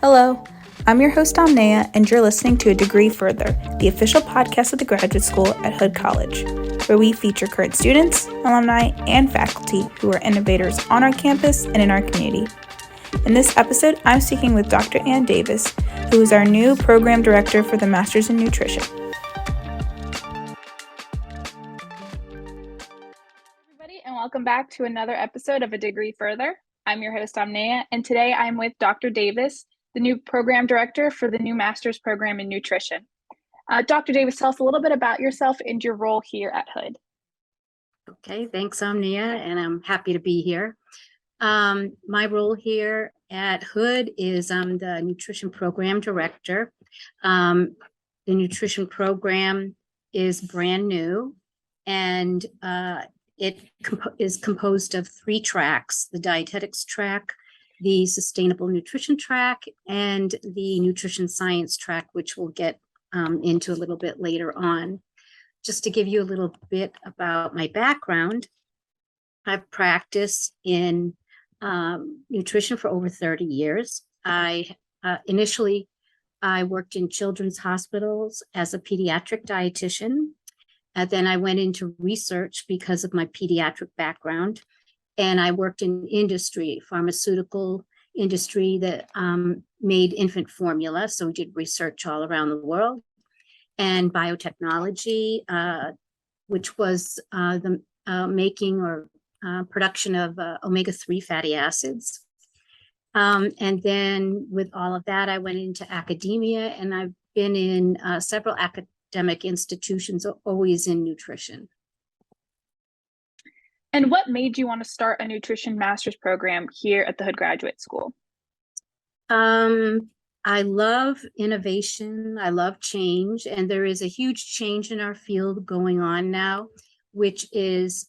Hello, I'm your host Amnea, and you're listening to A Degree Further, the official podcast of the graduate school at Hood College, where we feature current students, alumni, and faculty who are innovators on our campus and in our community. In this episode, I'm speaking with Dr. Ann Davis, who is our new program director for the Masters in Nutrition. Everybody, and welcome back to another episode of A Degree Further. I'm your host Amnea, and today I'm with Dr. Davis, the new program director for the new master's program in nutrition. Dr. Davis, tell us a little bit about yourself and your role here at Hood. Okay, thanks, Amnea, and I'm happy to be here. My role here at Hood is I'm the nutrition program director. The nutrition program is brand new, and it is composed of 3 tracks: the dietetics track, the sustainable nutrition track, and the nutrition science track, which we'll get into a little bit later on. Just to give you a little bit about my background, I've practiced in nutrition for over 30 years. Initially, I worked in children's hospitals as a pediatric dietitian. And then I went into research because of my pediatric background. And I worked in industry, pharmaceutical industry that made infant formula. So we did research all around the world. And biotechnology, which was the making or production of omega-3 fatty acids. And then with all of that, I went into academia, and I've been in several academic institutions, always in nutrition. And what made you want to start a nutrition master's program here at the Hood Graduate School? I love innovation. I love change. And there is a huge change in our field going on now, which is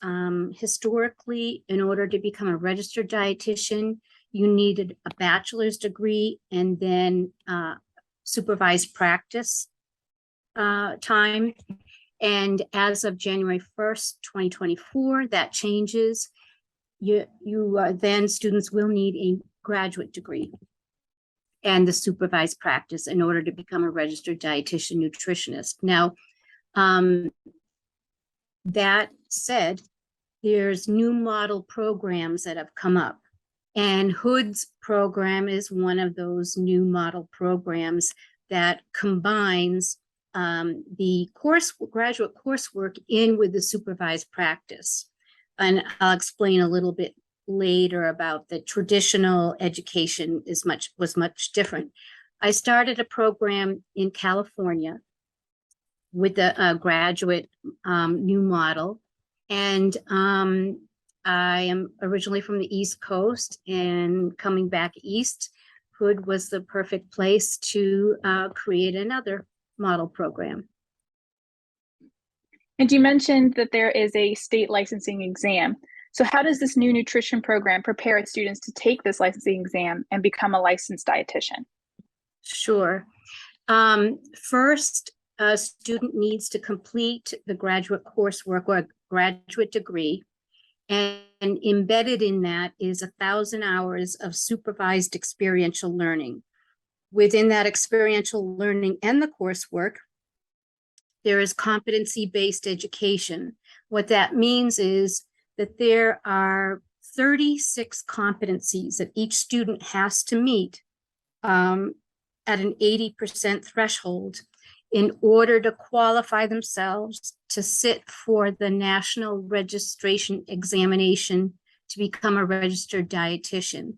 historically, in order to become a registered dietitian, you needed a bachelor's degree and then supervised practice time. And as of January 1st, 2024, that changes. Then students will need a graduate degree and the supervised practice in order to become a registered dietitian nutritionist. Now, that said, there's new model programs that have come up, and Hood's program is one of those new model programs that combines the graduate coursework in with the supervised practice. And I'll explain a little bit later about the traditional education was much different. I started a program in California with the graduate new model, and I am originally from the East Coast, and coming back east, Hood was the perfect place to create another model program. And you mentioned that there is a state licensing exam. So how does this new nutrition program prepare its students to take this licensing exam and become a licensed dietitian? Sure. First, a student needs to complete the graduate coursework or a graduate degree. And embedded in that is 1,000 hours of supervised experiential learning. Within that experiential learning and the coursework, there is competency-based education. What that means is that there are 36 competencies that each student has to meet at an 80% threshold in order to qualify themselves to sit for the national registration examination to become a registered dietitian.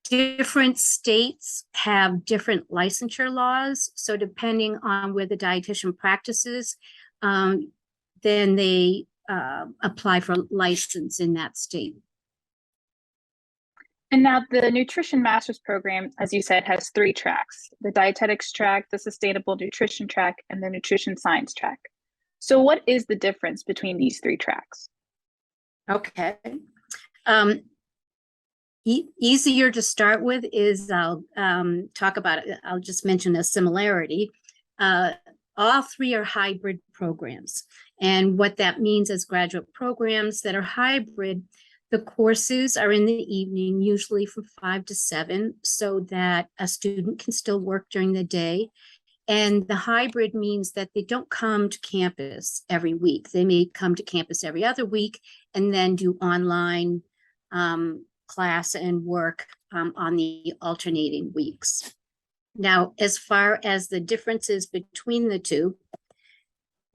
Different states have different licensure laws. So depending on where the dietitian practices, then they apply for license in that state. And now the nutrition master's program, as you said, has 3 tracks: the dietetics track, the sustainable nutrition track, and the nutrition science track. So what is the difference between these 3 tracks? Okay. Easier to start with is I'll talk about it. I'll just mention a similarity. All 3 are hybrid programs. And what that means is graduate programs that are hybrid, The courses are in the evening, usually from 5 to 7, so that a student can still work during the day. And the hybrid means that they don't come to campus every week. They may come to campus every other week and then do online class and work on the alternating weeks. Now, as far as the differences between the two,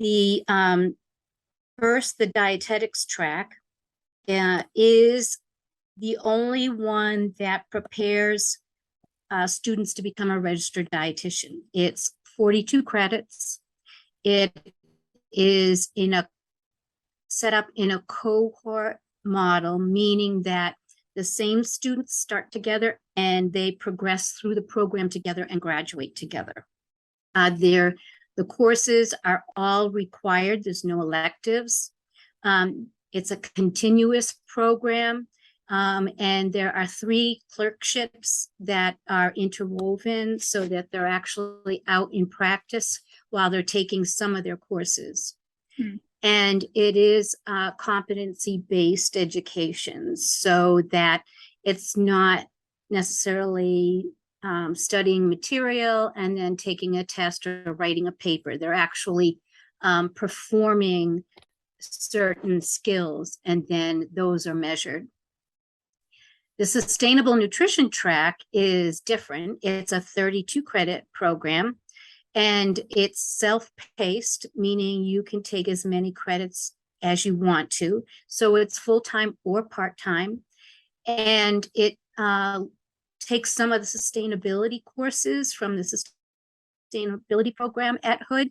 the first, the dietetics track is the only one that prepares students to become a registered dietitian. It's 42 credits. It is set up in a cohort model, meaning that the same students start together and they progress through the program together and graduate together. The courses are all required. There's no electives. It's a continuous program. And there are 3 clerkships that are interwoven so that they're actually out in practice while they're taking some of their courses. And it is competency-based education, so that it's not necessarily studying material and then taking a test or writing a paper. They're actually performing certain skills, and then those are measured. The sustainable nutrition track is different. It's a 32 credit program, and it's self-paced, meaning you can take as many credits as you want to. So it's full-time or part-time. And it takes some of the sustainability courses from the sustainability program at Hood,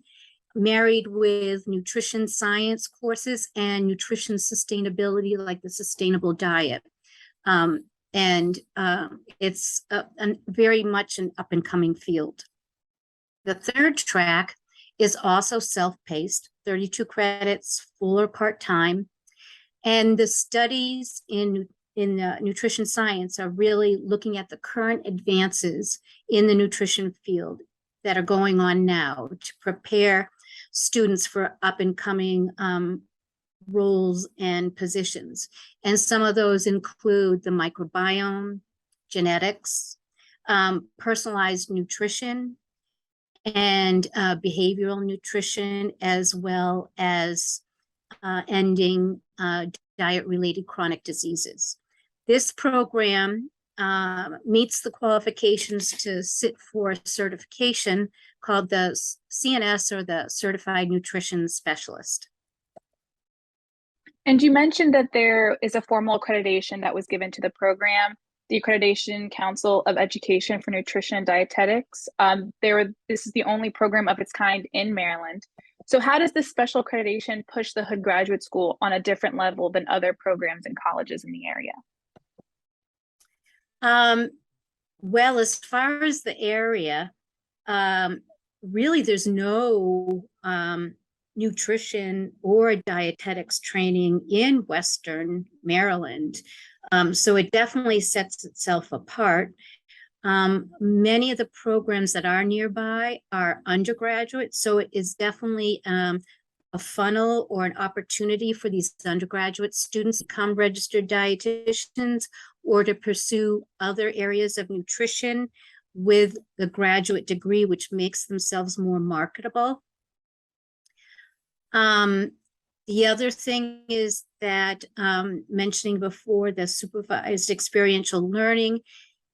married with nutrition science courses and nutrition sustainability, like the sustainable diet. It's very much an up-and-coming field. The third track is also self-paced, 32 credits, full or part-time. And the studies in nutrition science are really looking at the current advances in the nutrition field that are going on now to prepare students for up-and-coming roles and positions. And some of those include the microbiome, genetics, personalized nutrition, and behavioral nutrition, as well as ending diet-related chronic diseases. This program meets the qualifications to sit for certification called the CNS, or the Certified Nutrition Specialist. And you mentioned that there is a formal accreditation that was given to the program, the Accreditation Council of Education for Nutrition and Dietetics. This is the only program of its kind in Maryland. So how does this special accreditation push the Hood Graduate School on a different level than other programs and colleges in the area? Well, as far as the area, really there's no nutrition or dietetics training in Western Maryland. So it definitely sets itself apart. Many of the programs that are nearby are undergraduate, so it is definitely a funnel or an opportunity for these undergraduate students to become registered dietitians or to pursue other areas of nutrition with the graduate degree, which makes themselves more marketable. The other thing is that mentioning before, the supervised experiential learning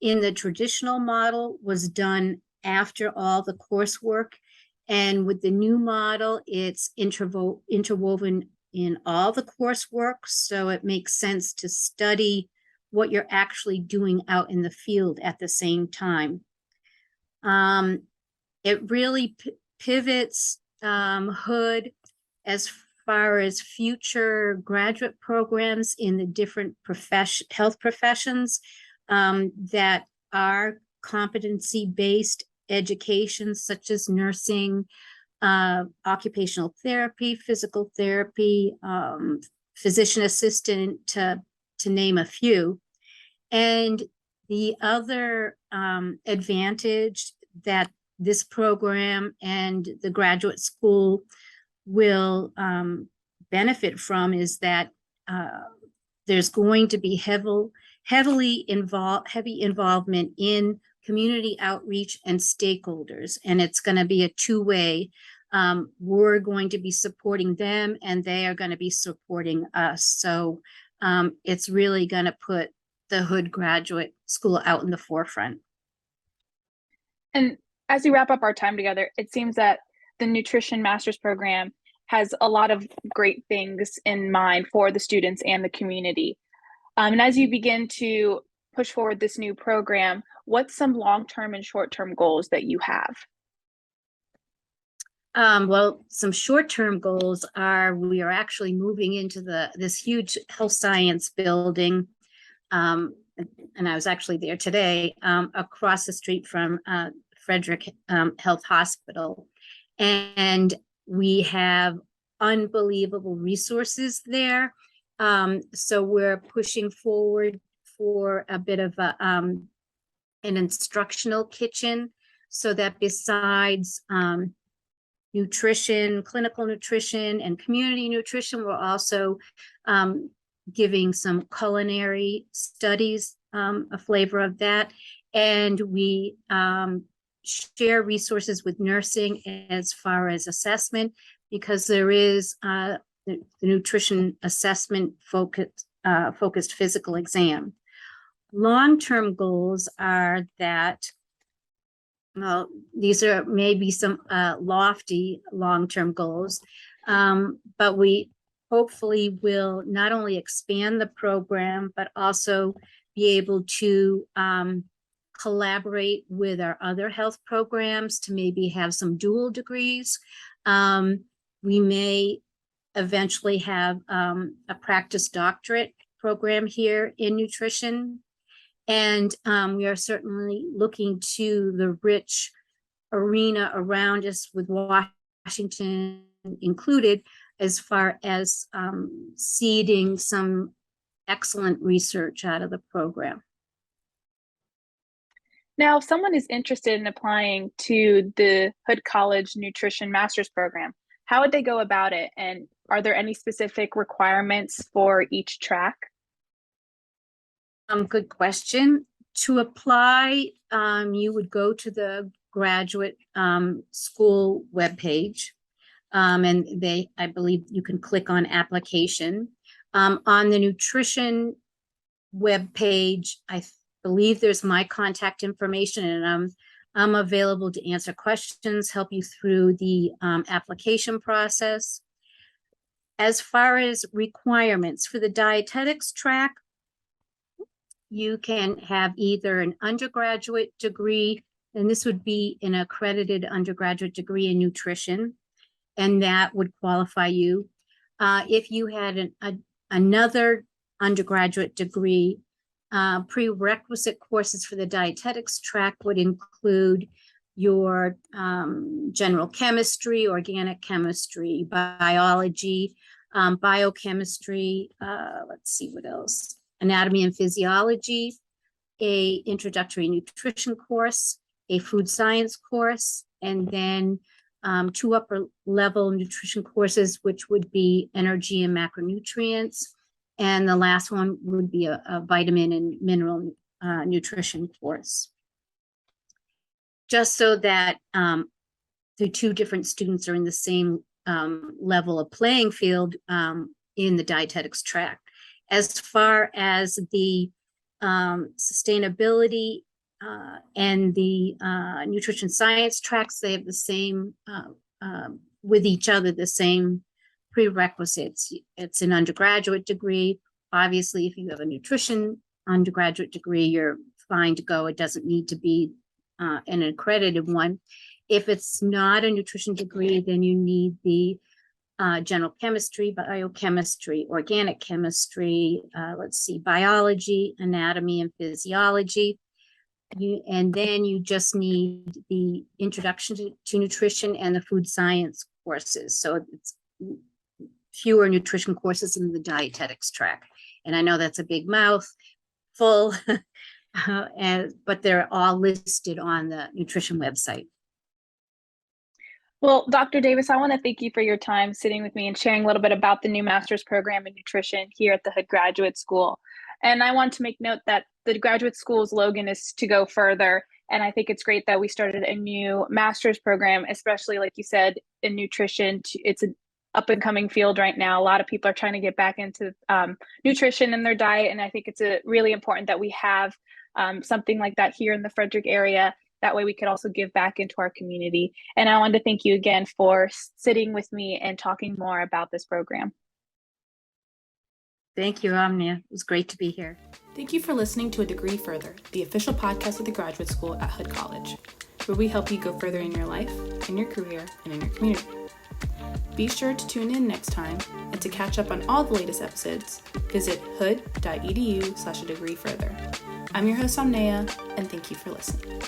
in the traditional model was done after all the coursework. And with the new model, it's interwoven in all the coursework. So it makes sense to study what you're actually doing out in the field at the same time. It really pivots Hood as far as future graduate programs in the different health professions that are competency-based education, such as nursing, occupational therapy, physical therapy, physician assistant, to name a few. And the other advantage that this program and the graduate school will benefit from is that there's going to be heavy involvement in community outreach and stakeholders, and it's going to be a two-way. We're going to be supporting them, and they are going to be supporting us. So it's really going to put the Hood Graduate School out in the forefront. And as we wrap up our time together, it seems that the Nutrition Master's Program has a lot of great things in mind for the students and the community. And as you begin to push forward this new program, what's some long-term and short-term goals that you have? Well, some short-term goals are we are actually moving into this huge health science building. And I was actually there today, across the street from Frederick Health Hospital. And we have unbelievable resources there. So we're pushing forward for a bit of an instructional kitchen, so that besides nutrition, clinical nutrition, and community nutrition, we're also giving some culinary studies, a flavor of that. And we share resources with nursing as far as assessment, because there is the nutrition assessment focused physical exam. Long-term goals are that, well, these are maybe some lofty long-term goals, but we hopefully will not only expand the program, but also be able to collaborate with our other health programs to maybe have some dual degrees. We may eventually have a practice doctorate program here in nutrition. And we are certainly looking to the rich arena around us, with Washington included, as far as seeding some excellent research out of the program. Now, if someone is interested in applying to the Hood College Nutrition Master's Program, how would they go about it? And are there any specific requirements for each track? Good question. To apply, you would go to the graduate school webpage, and I believe you can click on application. On the nutrition webpage, I believe there's my contact information, and I'm available to answer questions, help you through the application process. As far as requirements for the dietetics track, you can have either an undergraduate degree, and this would be an accredited undergraduate degree in nutrition, and that would qualify you. If you had another undergraduate degree, prerequisite courses for the dietetics track would include your general chemistry, organic chemistry, biology, biochemistry, let's see what else, anatomy and physiology, a introductory nutrition course, a food science course, and then 2 upper level nutrition courses, which would be energy and macronutrients. And the last one would be a vitamin and mineral nutrition course. Just so that the 2 different students are in the same level of playing field in the dietetics track. As far as the sustainability and the nutrition science tracks, they have the same, with each other, the same prerequisites. It's an undergraduate degree. Obviously, if you have a nutrition undergraduate degree, you're fine to go. It doesn't need to be an accredited one. If it's not a nutrition degree, then you need the general chemistry, biochemistry, organic chemistry, let's see, biology, anatomy, and physiology. And then you just need the introduction to nutrition and the food science courses. So it's fewer nutrition courses in the dietetics track. And I know that's a big mouthful, but they're all listed on the nutrition website. Well, Dr. Davis, I want to thank you for your time sitting with me and sharing a little bit about the new master's program in nutrition here at the Hood Graduate School. And I want to make note that the graduate school's slogan is to go further. And I think it's great that we started a new master's program, especially like you said, in nutrition. It's an up and coming field right now. A lot of people are trying to get back into nutrition in their diet. And I think it's really important that we have something like that here in the Frederick area. That way we could also give back into our community. And I wanted to thank you again for sitting with me and talking more about this program. Thank you, Omnia. It was great to be here. Thank you for listening to A Degree Further, the official podcast of the graduate school at Hood College, where we help you go further in your life, in your career, and in your community. Be sure to tune in next time, and to catch up on all the latest episodes, visit hood.edu/a degree further. I'm your host, Omnia, and thank you for listening.